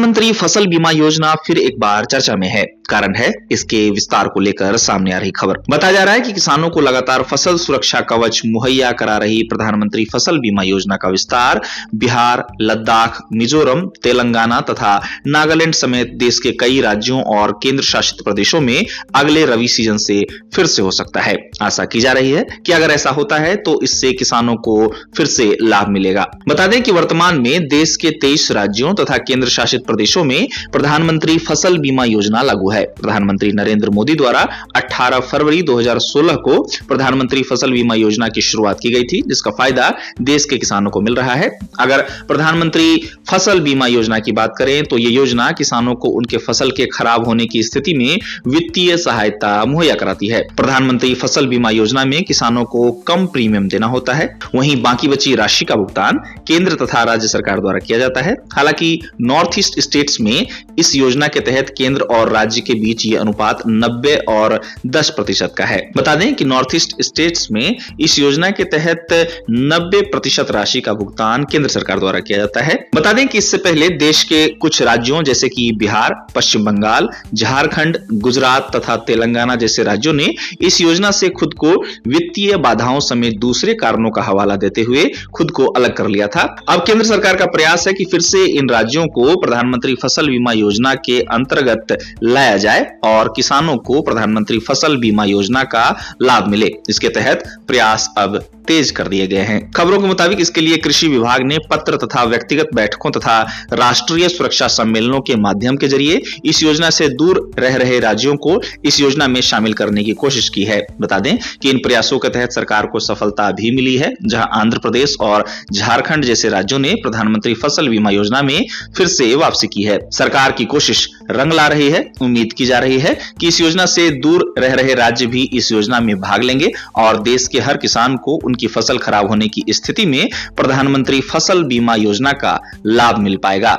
प्रधानमंत्री फसल बीमा योजना फिर एक बार चर्चा में है। कारण है इसके विस्तार को लेकर सामने आ रही खबर। बताया जा रहा है कि किसानों को लगातार फसल सुरक्षा कवच मुहैया करा रही प्रधानमंत्री फसल बीमा योजना का विस्तार बिहार, लद्दाख, मिजोरम, तेलंगाना तथा नागालैंड समेत देश के कई राज्यों और केंद्र शासित प्रदेशों में अगले रबी सीजन से फिर से हो सकता है। आशा की जा रही है कि अगर ऐसा होता है तो इससे किसानों को फिर से लाभ मिलेगा। बता दें कि वर्तमान में देश के 23 राज्यों तथा केंद्र शासित प्रदेशों में प्रधानमंत्री फसल बीमा योजना लागू है। प्रधानमंत्री नरेंद्र मोदी द्वारा 18 फरवरी 2016 को प्रधानमंत्री फसल बीमा योजना की शुरुआत की गई थी, जिसका फायदा देश के किसानों को मिल रहा है। अगर प्रधानमंत्री फसल बीमा योजना की बात करें तो ये योजना किसानों को उनके फसल के खराब होने की स्थिति में वित्तीय सहायता मुहैया कराती है। प्रधानमंत्री फसल बीमा योजना में किसानों को कम प्रीमियम देना होता है, वहीं बाकी बची राशि का भुगतान केंद्र तथा राज्य सरकार द्वारा किया जाता है। हालांकि नॉर्थ ईस्ट स्टेट्स में इस योजना के तहत केंद्र और राज्य के बीच ये अनुपात 90 और 10% का है। बता दें कि नॉर्थ ईस्ट स्टेट्स में इस योजना के तहत 90% राशि का भुगतान केंद्र सरकार द्वारा किया जाता है। बता दें कि इससे पहले देश के कुछ राज्यों जैसे कि बिहार, पश्चिम बंगाल, झारखंड, गुजरात तथा तेलंगाना जैसे राज्यों ने इस योजना से खुद को वित्तीय बाधाओं समेत दूसरे कारणों का हवाला देते हुए खुद को अलग कर लिया था। अब केंद्र सरकार का प्रयास है कि फिर से इन राज्यों को प्रधानमंत्री फसल बीमा योजना के अंतर्गत लाया जाए और किसानों को प्रधानमंत्री फसल बीमा योजना का लाभ मिले। इसके तहत प्रयास अब तेज कर दिए गए हैं। खबरों के मुताबिक इसके लिए कृषि विभाग ने पत्र तथा व्यक्तिगत बैठकों तथा राष्ट्रीय सुरक्षा सम्मेलनों के माध्यम के जरिए इस योजना से दूर रह रहे राज्यों को इस योजना में शामिल करने की कोशिश की है। बता दें कि इन प्रयासों के तहत सरकार को सफलता भी मिली है, जहां आंध्र प्रदेश और झारखंड जैसे राज्यों ने प्रधानमंत्री फसल बीमा योजना में फिर से वापसी की है। सरकार की कोशिश रंग ला रही है। उम्मीद की जा रही है कि इस योजना से दूर रह रहे राज्य भी इस योजना में भाग लेंगे और देश के हर किसान को उनकी फसल खराब होने की स्थिति में प्रधानमंत्री फसल बीमा योजना का लाभ मिल पाएगा।